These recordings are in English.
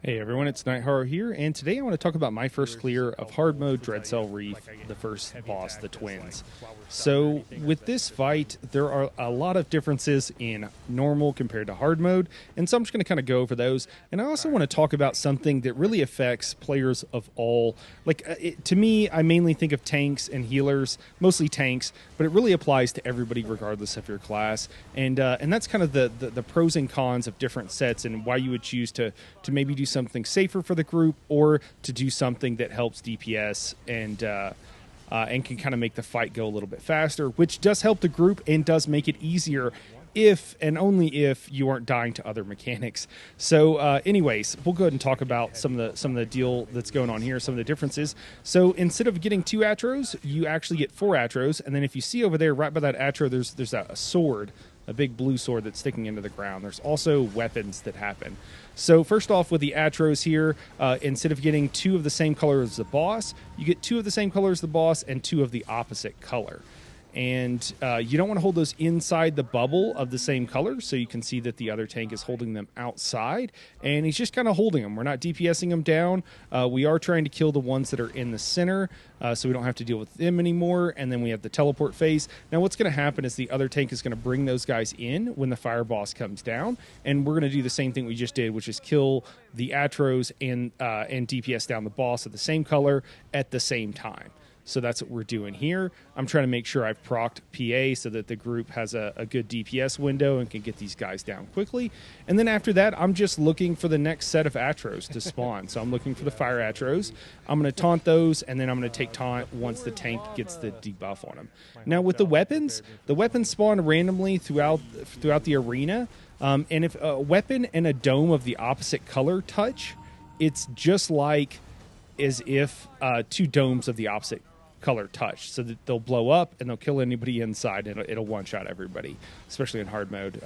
Hey everyone, it's Night Horror here, and today I want to talk about my first clear of hard mode Dreadsail Reef, the first boss, the twins. So with this fight, there are a lot of differences in normal compared to hard mode, and so I'm just going to kind of go over those. And I also want to talk about something that really affects players of all. To me, I mainly think of tanks and healers, mostly tanks, but it really applies to everybody regardless of your class. And that's kind of the pros and cons of different sets and why you would choose to maybe do something safer for the group or to do something that helps DPS and can kind of make the fight go a little bit faster, which does help the group and does make it easier if and only if you aren't dying to other mechanics. So anyways, we'll go ahead and talk about some of the deal that's going on here, some of the differences. So instead of getting 2 Atros, you actually get 4 Atros, and then if you see over there right by that Atro, there's a sword, a big blue sword that's sticking into the ground. There's also weapons that happen. So first off, with the Atros here, instead of getting 2 of the same color as the boss, you get 2 of the same color as the boss and 2 of the opposite color. And you don't want to hold those inside the bubble of the same color, so you can see that the other tank is holding them outside, and he's just kind of holding them. We're not DPSing them down. We are trying to kill the ones that are in the center, so we don't have to deal with them anymore, and then we have the teleport phase. Now what's going to happen is the other tank is going to bring those guys in when the fire boss comes down, and we're going to do the same thing we just did, which is kill the Atros and DPS down the boss of the same color at the same time. So that's what we're doing here. I'm trying to make sure I've procced PA so that the group has a good DPS window and can get these guys down quickly. And then after that, I'm just looking for the next set of Atros to spawn. So I'm looking for the fire Atros. I'm going to taunt those, and then I'm going to take taunt once the tank gets the debuff on them. Now with the weapons spawn randomly throughout the arena. And if a weapon and a dome of the opposite color touch, it's just like as if 2 domes of the opposite color touch, so that they'll blow up and they'll kill anybody inside, and it'll one-shot everybody, especially in hard mode.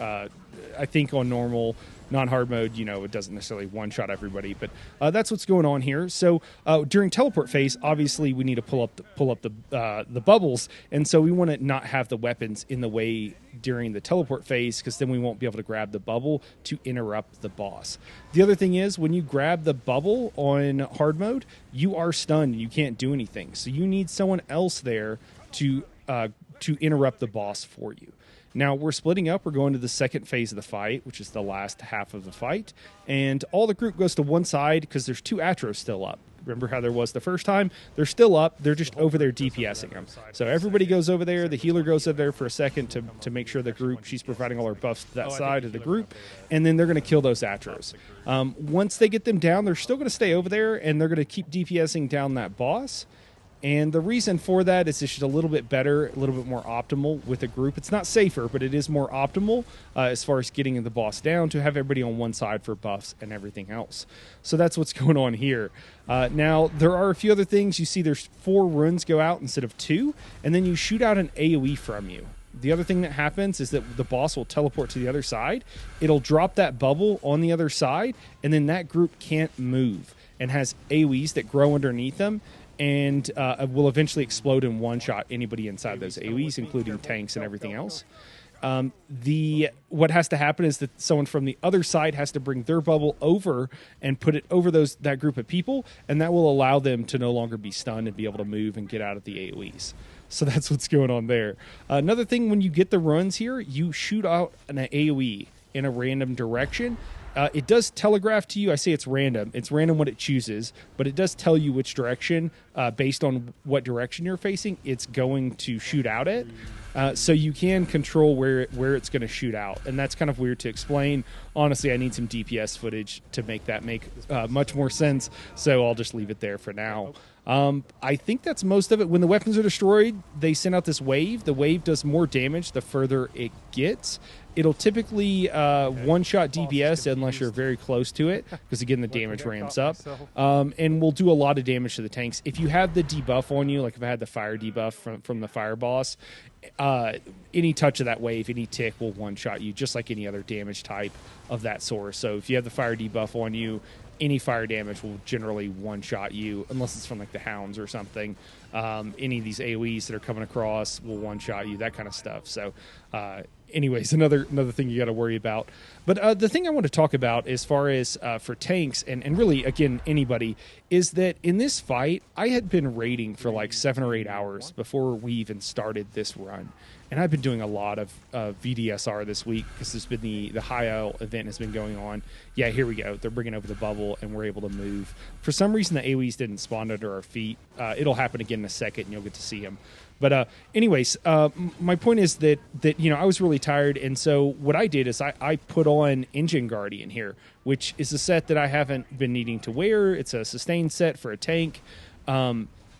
I think on normal, non-hard mode, it doesn't necessarily one-shot everybody, but that's what's going on here. So during teleport phase, obviously we need to pull up the bubbles, and so we want to not have the weapons in the way during the teleport phase, because then we won't be able to grab the bubble to interrupt the boss. The other thing is, when you grab the bubble on hard mode, you are stunned. You can't do anything, so you need someone else there to interrupt the boss for you. Now, we're splitting up. We're going to the second phase of the fight, which is the last half of the fight. And all the group goes to one side because there's 2 Atros still up. Remember how there was the first time? They're still up. They're just over there DPSing them. So everybody goes over there. The healer goes over there for a second to make sure the group, she's providing all her buffs to that side of the group. And then they're going to kill those Atros. Once they get them down, they're still going to stay over there, and they're going to keep DPSing down that boss. And the reason for that is it's just a little bit better, a little bit more optimal with a group. It's not safer, but it is more optimal as far as getting the boss down, to have everybody on one side for buffs and everything else. So that's what's going on here. Now, there are a few other things. You see there's 4 runes go out instead of 2, and then you shoot out an AoE from you. The other thing that happens is that the boss will teleport to the other side. It'll drop that bubble on the other side, and then that group can't move and has AoEs that grow underneath them, and will eventually explode and one-shot anybody inside those AoEs, including tanks and everything else. What has to happen is that someone from the other side has to bring their bubble over and put it over that group of people, and that will allow them to no longer be stunned and be able to move and get out of the AoEs. So that's what's going on there. Another thing, when you get the runs here, you shoot out an AoE in a random direction. It does telegraph to you. I say it's random. It's random what it chooses, but it does tell you which direction, based on what direction you're facing, it's going to shoot out at. So you can control where it's going to shoot out, and that's kind of weird to explain. Honestly, I need some DPS footage to make that make much more sense, so I'll just leave it there for now. I think that's most of it. When the weapons are destroyed, they send out this wave. The wave does more damage the further it gets. It'll typically one-shot DPS unless you're very close to it, because again, the damage ramps up. And will do a lot of damage to the tanks. If you have the debuff on you, like if I had the fire debuff from the fire boss, any touch of that wave, any tick will one-shot you, just like any other damage type of that source. So if you have the fire debuff on you, any fire damage will generally one-shot you, unless it's from like the hounds or something. Any of these AoEs that are coming across will one-shot you, that kind of stuff. So anyways, another thing you got to worry about. But the thing I want to talk about as far as for tanks and really, again, anybody, is that in this fight, I had been raiding for like 7 or 8 hours before we even started this run. And I've been doing a lot of VDSR this week because there's been the High Isle event has been going on. Yeah, here we go. They're bringing over the bubble, and we're able to move. For some reason, the AoEs didn't spawn under our feet. It'll happen again in a second, and you'll get to see them. But anyways, my point is that I was really tired, and so what I did is I put on Engine Guardian here, which is a set that I haven't been needing to wear. It's a sustained set for a tank.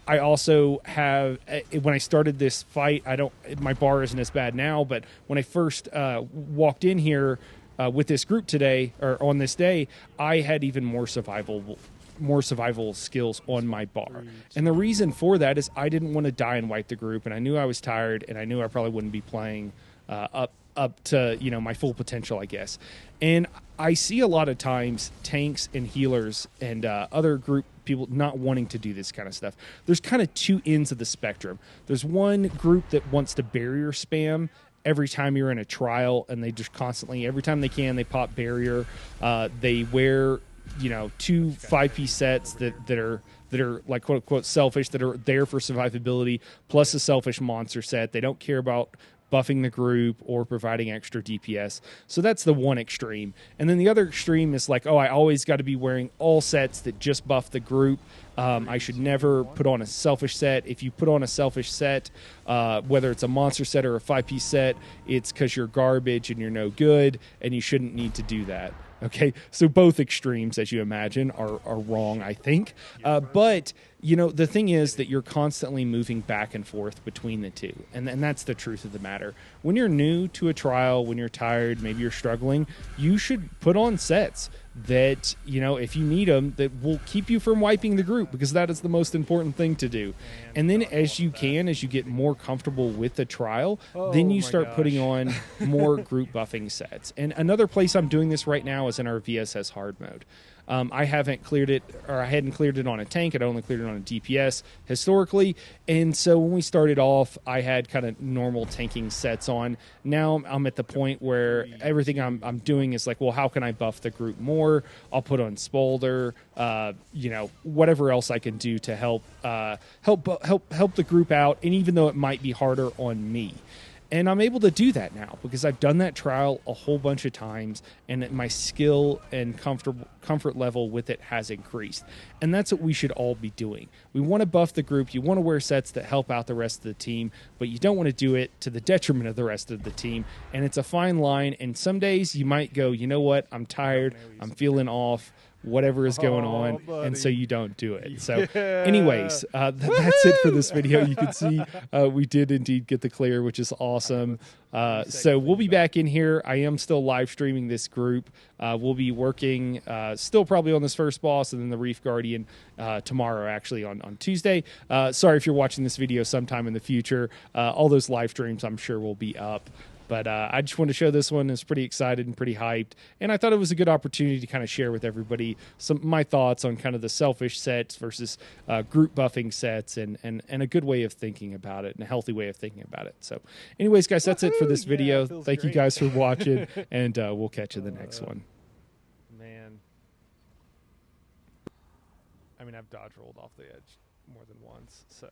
I also have, when I started this fight, my bar isn't as bad now, but when I first walked in here with this group today, or on this day, I had even more survival skills on my bar. And the reason for that is I didn't want to die and wipe the group, and I knew I was tired, and I knew I probably wouldn't be playing up to my full potential, I guess. And I see a lot of times tanks and healers and other group people not wanting to do this kind of stuff. There's kind of two ends of the spectrum. There's one group that wants to barrier spam every time you're in a trial, and they just constantly, every time they can, they pop barrier. They wear 2 5-piece sets that are like quote unquote selfish, that are there for survivability, plus a selfish monster set. They don't care about buffing the group or providing extra DPS. So that's the one extreme. And then the other extreme is like, I always got to be wearing all sets that just buff the group. I should never put on a selfish set. If you put on a selfish set, whether it's a monster set or a 5-piece set, it's because you're garbage and you're no good, and you shouldn't need to do that. Okay, so both extremes, as you imagine, are wrong, I think. But, the thing is that you're constantly moving back and forth between the two. And that's the truth of the matter. When you're new to a trial, when you're tired, maybe you're struggling, you should put on sets that, if you need them, that will keep you from wiping the group, because that is the most important thing to do. And then as you get more comfortable with the trial, then you start putting on more group buffing sets. And another place I'm doing this right now is in our VSS hard mode. I hadn't cleared it on a tank. I'd only cleared it on a DPS historically. And so when we started off, I had kind of normal tanking sets on. Now I'm at the point where everything I'm doing is like, well, how can I buff the group more? I'll put on Spolder, whatever else I can do to help the group out. And even though it might be harder on me. And I'm able to do that now because I've done that trial a whole bunch of times, and my skill and comfort level with it has increased. And that's what we should all be doing. We want to buff the group. You want to wear sets that help out the rest of the team, but you don't want to do it to the detriment of the rest of the team. And it's a fine line. And some days you might go, you know what? I'm tired. I'm feeling off. Whatever is going on, buddy. And so you don't do it. So anyways, that's it for this video. You can see we did indeed get the clear, which is awesome. So we'll be back in here. I am still live streaming this group. We'll be working still probably on this first boss and then the Reef Guardian tomorrow, actually on Tuesday. Sorry if you're watching this video sometime in the future. All those live streams I'm sure will be up. But I just wanted to show this one. Is pretty excited and pretty hyped. And I thought it was a good opportunity to kind of share with everybody my thoughts on kind of the selfish sets versus group buffing sets and a good way of thinking about it and a healthy way of thinking about it. So anyways, guys, that's it for this video. Thank you guys for watching, and we'll catch you in the next one. Man. I mean, I've dodge rolled off the edge more than once, so...